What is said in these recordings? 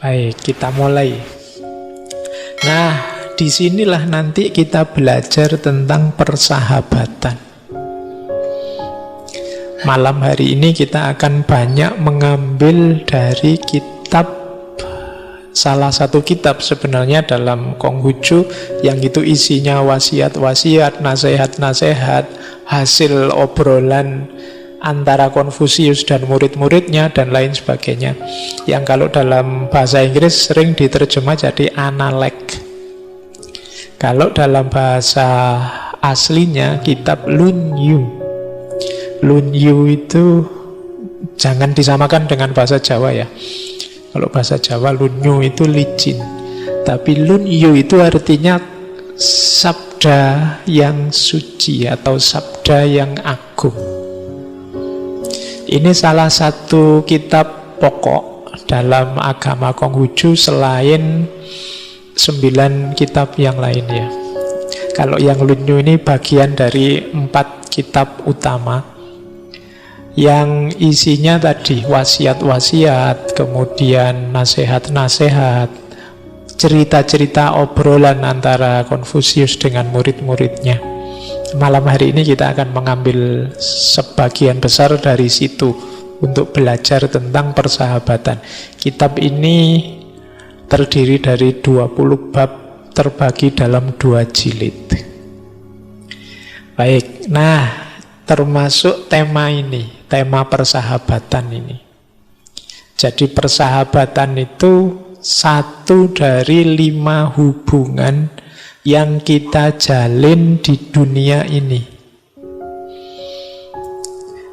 Baik, kita mulai. Nah, disinilah nanti kita belajar tentang persahabatan. Malam hari ini kita akan banyak mengambil dari salah satu kitab sebenarnya dalam Konghucu, yang itu isinya wasiat-wasiat, nasihat-nasihat, hasil obrolan antara Konfusius dan murid-muridnya dan lain sebagainya, yang kalau dalam bahasa Inggris sering diterjemah jadi analek. Kalau dalam bahasa aslinya kitab Lunyu. Lunyu itu jangan disamakan dengan bahasa Jawa ya. Kalau bahasa Jawa Lunyu itu licin, tapi Lunyu itu artinya sabda yang suci atau sabda yang agung. Ini salah satu kitab pokok dalam agama Konghucu selain 9 kitab yang lainnya. Kalau yang Lunyu ini bagian dari 4 kitab utama yang isinya tadi wasiat-wasiat, kemudian nasihat-nasihat, cerita-cerita obrolan antara Konfusius dengan murid-muridnya. Malam hari ini kita akan mengambil sebagian besar dari situ untuk belajar tentang persahabatan. Kitab ini terdiri dari 20 bab terbagi dalam 2 jilid. Baik, nah termasuk tema ini, tema persahabatan ini. Jadi persahabatan itu satu dari 5 hubungan yang kita jalin di dunia ini,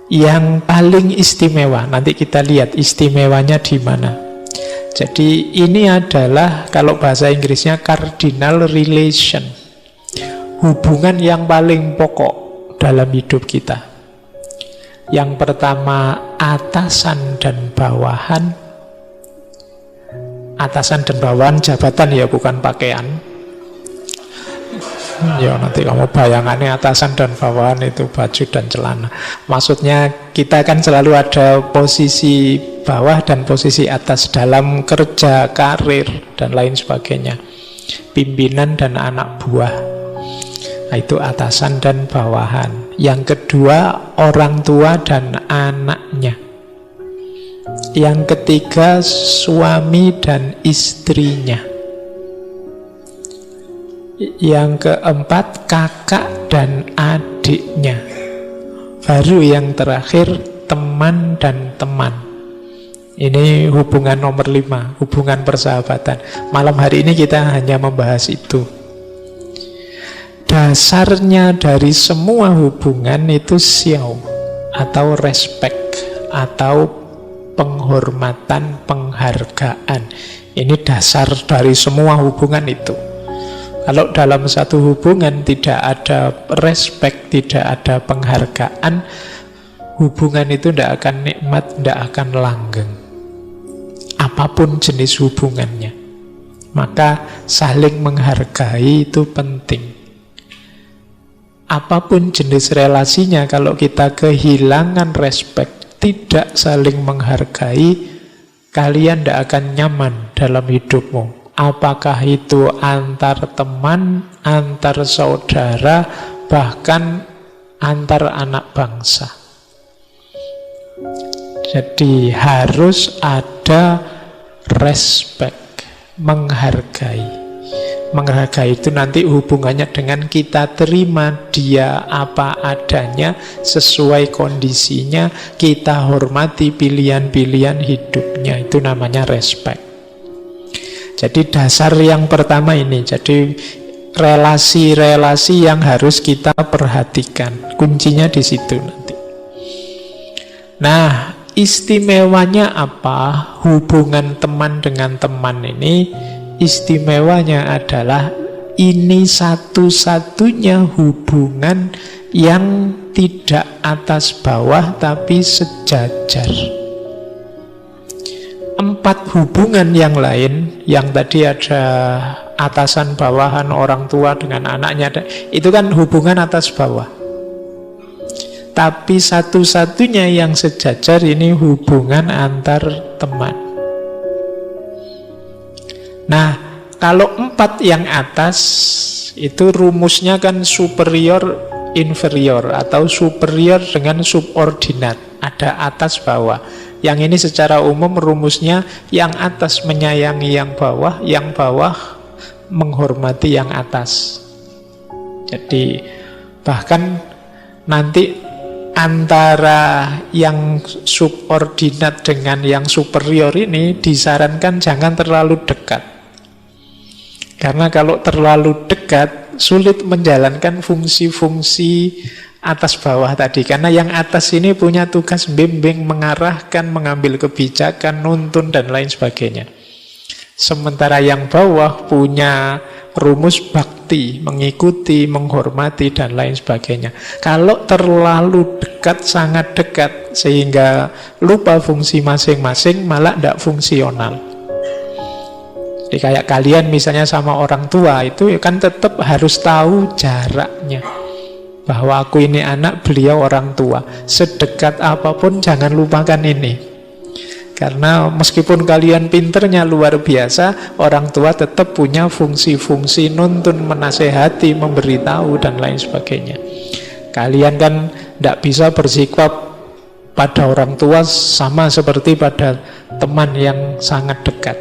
yang paling istimewa. Nanti kita lihat istimewanya di mana. Jadi ini adalah, kalau bahasa Inggrisnya, cardinal relation, hubungan yang paling pokok dalam hidup kita. Yang pertama, atasan dan bawahan. Atasan dan bawahan jabatan ya, bukan pakaian. Ya nanti kamu bayangannya atasan dan bawahan itu baju dan celana. Maksudnya kita kan selalu ada posisi bawah dan posisi atas dalam kerja, karir, dan lain sebagainya. Pimpinan dan anak buah. Nah, itu atasan dan bawahan. Yang kedua, orang tua dan anaknya. Yang ketiga, suami dan istrinya. Yang keempat, kakak dan adiknya. Baru yang terakhir, teman dan teman. Ini hubungan nomor 5, hubungan persahabatan. Malam hari ini kita hanya membahas itu. Dasarnya dari semua hubungan itu xiao, atau respect, atau penghormatan, penghargaan. Ini dasar dari semua hubungan itu. Kalau dalam satu hubungan tidak ada respect, tidak ada penghargaan, hubungan itu tidak akan nikmat, tidak akan langgeng. Apapun jenis hubungannya. Maka saling menghargai itu penting. Apapun jenis relasinya, kalau kita kehilangan respect, tidak saling menghargai, kalian tidak akan nyaman dalam hidupmu. Apakah itu antar teman, antar saudara, bahkan antar anak bangsa. Jadi harus ada respect, menghargai. Menghargai itu nanti hubungannya dengan kita terima dia apa adanya, sesuai kondisinya, kita hormati pilihan-pilihan hidupnya. Itu namanya respect. Jadi dasar yang pertama ini. Jadi relasi-relasi yang harus kita perhatikan. Kuncinya di situ nanti. Nah, istimewanya apa? Hubungan teman dengan teman ini, istimewanya adalah ini satu-satunya hubungan yang tidak atas bawah tapi sejajar. 4 hubungan yang lain, yang tadi ada atasan bawahan, orang tua dengan anaknya, itu kan hubungan atas bawah. Tapi satu-satunya yang sejajar ini hubungan antar teman. Nah, kalau 4 yang atas itu rumusnya kan superior inferior atau superior dengan subordinat. Ada atas bawah. Yang ini secara umum rumusnya yang atas menyayangi yang bawah menghormati yang atas. Jadi bahkan nanti antara yang subordinat dengan yang superior ini disarankan jangan terlalu dekat. Karena kalau terlalu dekat sulit menjalankan fungsi-fungsi atas bawah tadi. Karena yang atas ini punya tugas bimbing, mengarahkan, mengambil kebijakan, nuntun, dan lain sebagainya. Sementara yang bawah punya rumus bakti, mengikuti, menghormati, dan lain sebagainya. Kalau terlalu dekat, sangat dekat, sehingga lupa fungsi masing-masing, malah tidak fungsional. Jadi kayak kalian misalnya sama orang tua, itu kan tetap harus tahu jaraknya. Bahwa aku ini anak, beliau orang tua. Sedekat apapun jangan lupakan ini. Karena meskipun kalian pinternya luar biasa, orang tua tetap punya fungsi-fungsi nuntun, menasehati, memberitahu, dan lain sebagainya. Kalian kan tidak bisa bersikap pada orang tua sama seperti pada teman yang sangat dekat.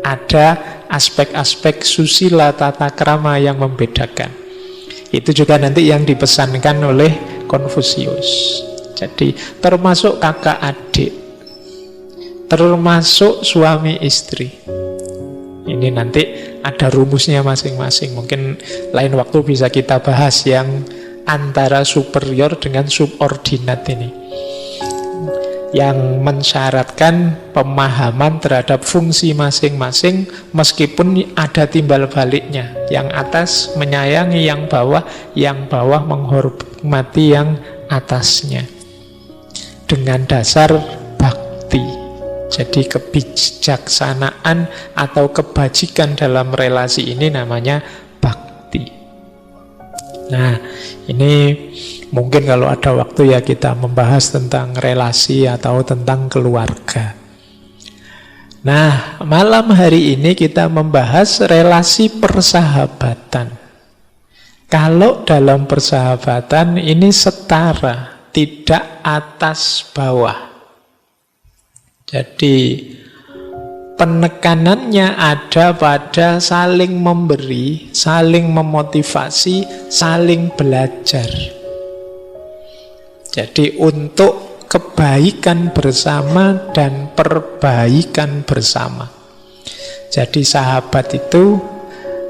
Ada aspek-aspek susila tata krama yang membedakan. Itu juga nanti yang dipesankan oleh Konfusius. Jadi termasuk kakak adik, termasuk suami istri. Ini nanti ada rumusnya masing-masing. Mungkin lain waktu bisa kita bahas yang antara superior dengan subordinat ini, yang mensyaratkan pemahaman terhadap fungsi masing-masing meskipun ada timbal baliknya. Yang atas menyayangi yang bawah menghormati yang atasnya. Dengan dasar bakti. Jadi kebijaksanaan atau kebajikan dalam relasi ini namanya bakti. Nah, ini mungkin kalau ada waktu ya kita membahas tentang relasi atau tentang keluarga. Nah, malam hari ini kita membahas relasi persahabatan. Kalau dalam persahabatan ini setara, tidak atas bawah. Jadi penekanannya ada pada saling memberi, saling memotivasi, saling belajar. Jadi untuk kebaikan bersama dan perbaikan bersama. Jadi sahabat itu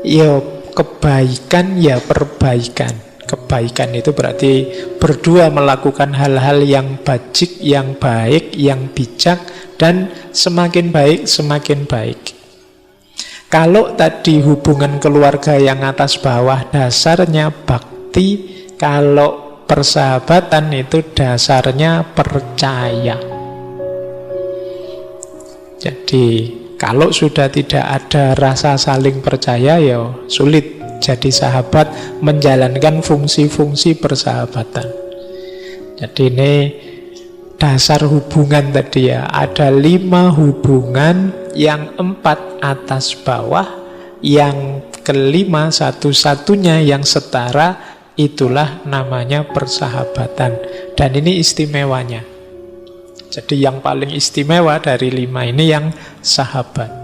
ya kebaikan ya perbaikan. Kebaikan itu berarti berdua melakukan hal-hal yang bajik, yang baik, yang bijak, dan semakin baik, semakin baik. Kalau tadi hubungan keluarga yang atas bawah dasarnya bakti, kalau persahabatan itu dasarnya percaya. Jadi kalau sudah tidak ada rasa saling percaya, ya sulit jadi sahabat, menjalankan fungsi-fungsi persahabatan. Jadi ini dasar hubungan tadi ya. Ada 5 hubungan, yang 4 atas bawah, yang kelima satu-satunya yang setara, itulah namanya persahabatan. Dan ini istimewanya. Jadi yang paling istimewa dari 5 ini yang sahabat.